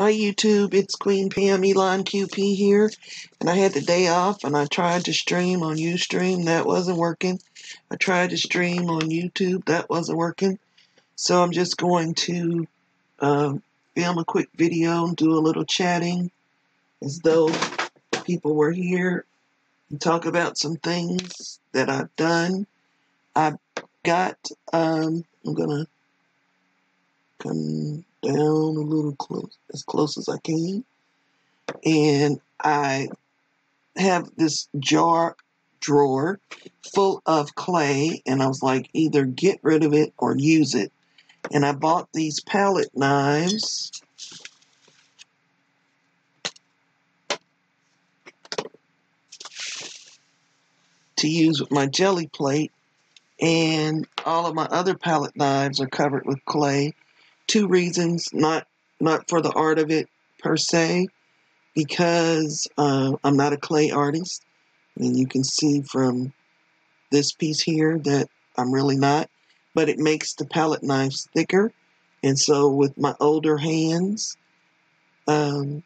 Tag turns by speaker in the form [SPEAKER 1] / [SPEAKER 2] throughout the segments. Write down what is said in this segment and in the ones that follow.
[SPEAKER 1] Hi YouTube, it's Queen Pam Elon QP here, and I had the day off and I tried to stream on Ustream. That wasn't working. I tried to stream on YouTube. That wasn't working. So I'm just going to film a quick video and do a little chatting as though people were here and talk about some things that I've done. I've got, I'm going to come down a little as close as I can. And I have this drawer full of clay, and I was like, either get rid of it or use it. And I bought these palette knives to use with my jelly plate, and all of my other palette knives are covered with clay. Two reasons: not for the art of it per se, because I'm not a clay artist, and you can see from this piece here that I'm really not, but it makes the palette knives thicker, and so with my older hands, the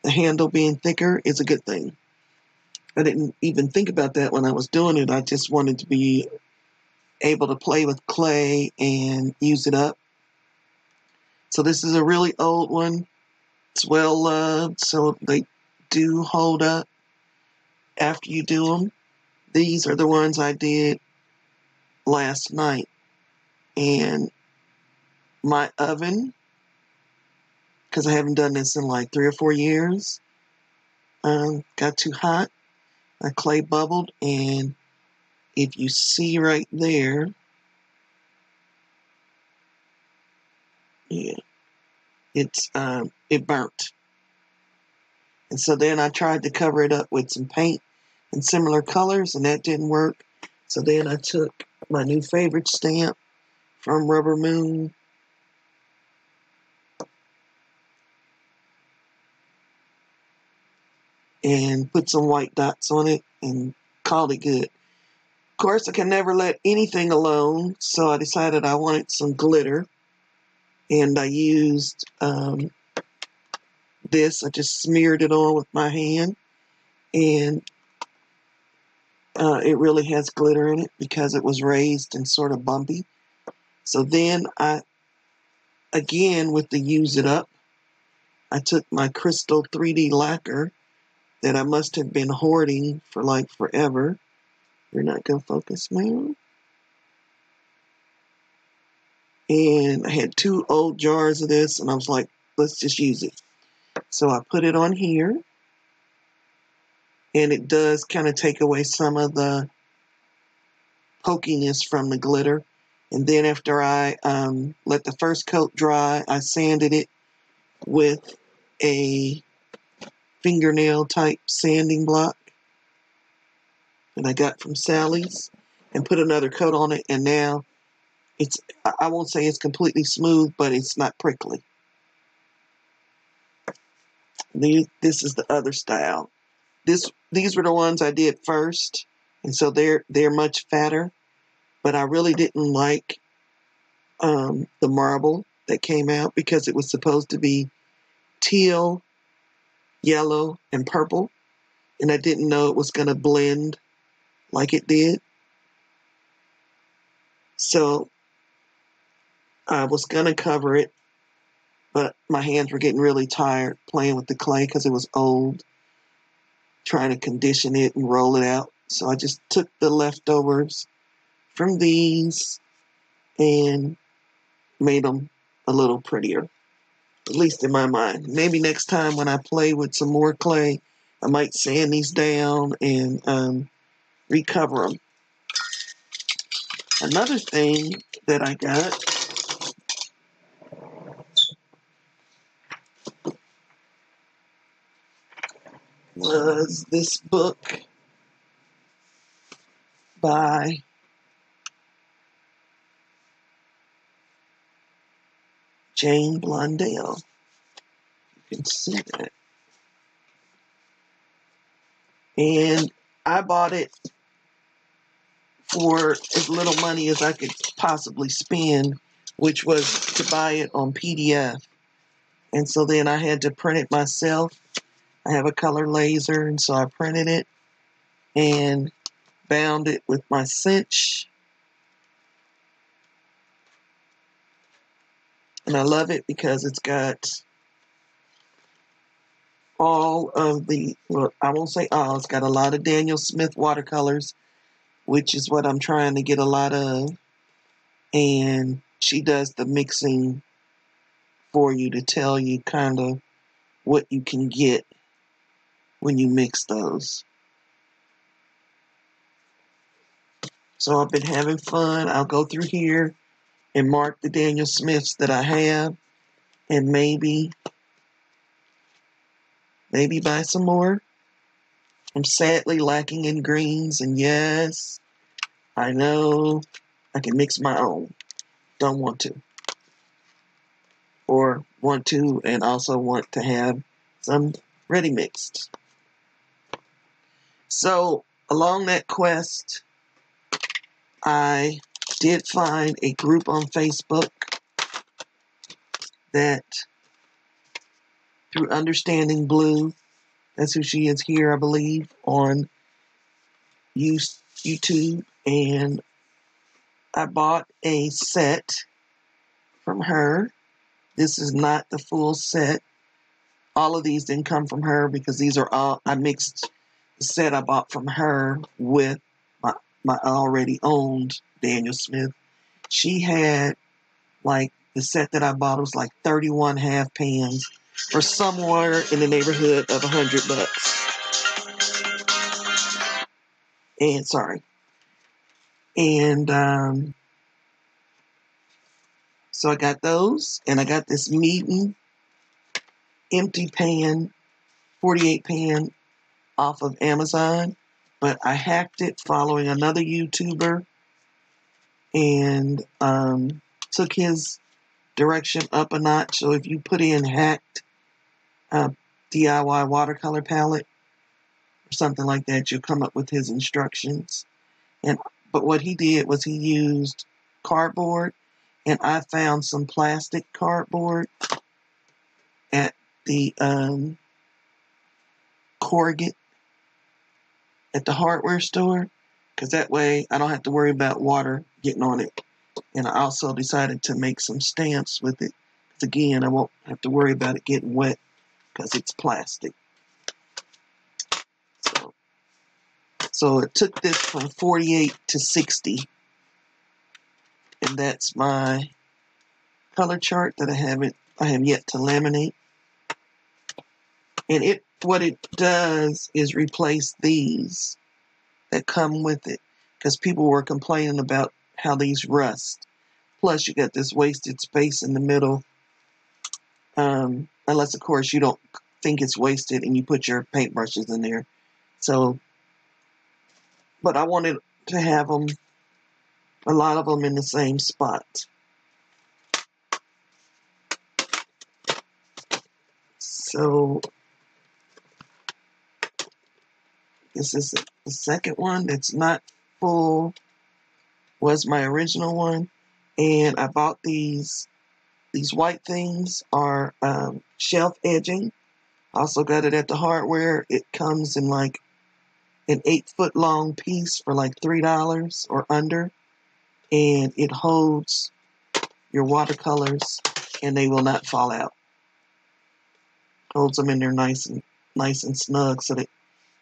[SPEAKER 1] handle being thicker is a good thing. I didn't even think about that when I was doing it. I just wanted to be able to play with clay and use it up. So this is a really old one. It's well loved, so they do hold up after you do them. These are the ones I did last night. And my oven, because I haven't done this in like 3 or 4 years, got too hot. My clay bubbled, and if you see right there, yeah, it burnt. And so then I tried to cover it up with some paint in similar colors, and that didn't work. So then I took my new favorite stamp from Rubber Moon, and put some white dots on it and called it good. Of course, I can never let anything alone, so I decided I wanted some glitter, and I used this. I just smeared it on with my hand, and it really has glitter in it because it was raised and sort of bumpy. So then again, with the Use It Up, I took my crystal 3D lacquer that I must have been hoarding for like forever. You're not going to focus, man. And I had 2 old jars of this, and I was like, let's just use it. So I put it on here, and it does kind of take away some of the pokiness from the glitter. And then after I let the first coat dry, I sanded it with a fingernail type sanding block that I got from Sally's, and put another coat on it, and now I won't say it's completely smooth, but it's not prickly. This is the other style. These were the ones I did first, and so they're much fatter, but I really didn't like the marble that came out because it was supposed to be teal, yellow, and purple, and I didn't know it was going to blend like it did. So I was going to cover it, but my hands were getting really tired playing with the clay because it was old, trying to condition it and roll it out. So I just took the leftovers from these and made them a little prettier, at least in my mind. Maybe next time when I play with some more clay, I might sand these down and recover them. Another thing that I got was this book by Jane Blondell. You can see that. And I bought it for as little money as I could possibly spend, which was to buy it on PDF. And so then I had to print it myself. I have a color laser, and so I printed it and bound it with my cinch. And I love it because it's got all of the, well, I won't say all, it's got a lot of Daniel Smith watercolors, which is what I'm trying to get a lot of. And she does the mixing for you to tell you kind of what you can get when you mix those. So I've been having fun. I'll go through here and mark the Daniel Smiths that I have, and maybe buy some more. I'm sadly lacking in greens, and yes, I know I can mix my own. Don't want to. Or want to and also want to have some ready mixed. So along that quest, I did find a group on Facebook that, through Understanding Blue, that's who she is here, I believe, on YouTube, and I bought a set from her. This is not the full set. All of these didn't come from her because these are all, I mixed the set I bought from her with my already owned Daniel Smith. She had, like, the set that I bought was like 31 half pans for somewhere in the neighborhood of $100. And sorry. And so I got those, and I got this Meaden empty pan, 48 pan off of Amazon, but I hacked it following another YouTuber and took his direction up a notch. So if you put in hacked DIY watercolor palette or something like that, you'll come up with his instructions. But what he did was he used cardboard, and I found some plastic cardboard at the Corrugate at the hardware store, because that way I don't have to worry about water getting on it. And I also decided to make some stamps with it, because again, I won't have to worry about it getting wet because it's plastic. So it took this from 48 to 60, and that's my color chart that I have yet to laminate. And what it does is replace these that come with it, because people were complaining about how these rust. Plus, you got this wasted space in the middle, unless, of course, you don't think it's wasted and you put your paintbrushes in there. So, but I wanted to have them, a lot of them, in the same spot. So this is the second one that's not full, was my original one. And I bought these white things are shelf edging. Also got it at the hardware. It comes in like an 8-foot long piece for like $3 or under. And it holds your watercolors and they will not fall out. Holds them in there nice and snug so that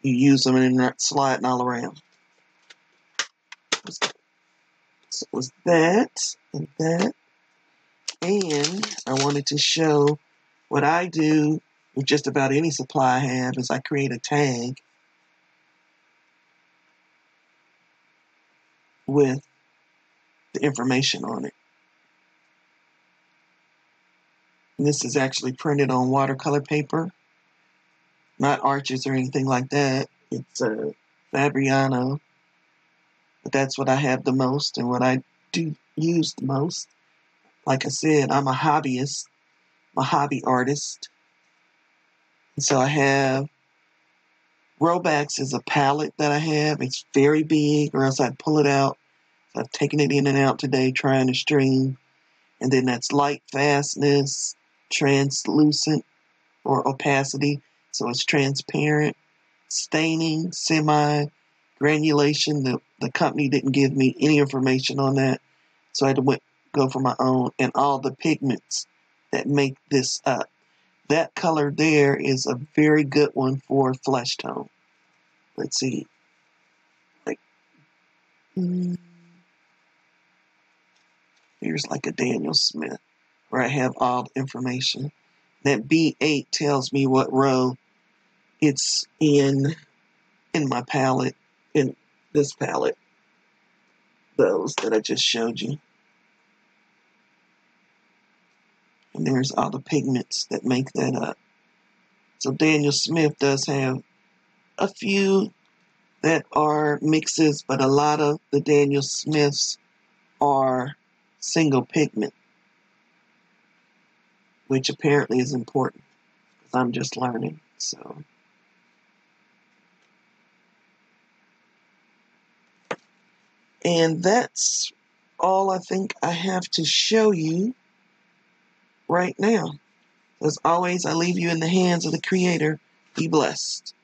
[SPEAKER 1] you use them and they're not sliding all around. So it was that and that. And I wanted to show what I do with just about any supply I have is I create a tag with the information on it. And this is actually printed on watercolor paper, not Arches or anything like that. It's Fabriano, but that's what I have the most and what I do use the most. Like I said, I'm a hobbyist, I'm a hobby artist. And so I have Robax is a palette that I have. It's very big, or else I'd pull it out. So I've taken it in and out today trying to stream. And then that's light fastness. translucent or opacity, so it's transparent. Staining, semi-granulation. The company didn't give me any information on that, so I had to go for my own. And all the pigments that make this up. That color there is a very good one for flesh tone. Let's see. Like, here's like a Daniel Smith, where I have all the information. That B8 tells me what row it's in my palette, in this palette, those that I just showed you. And there's all the pigments that make that up. So Daniel Smith does have a few that are mixes, but a lot of the Daniel Smiths are single pigment, which apparently is important because I'm just learning. So, and that's all I think I have to show you right now. As always, I leave you in the hands of the Creator. Be blessed.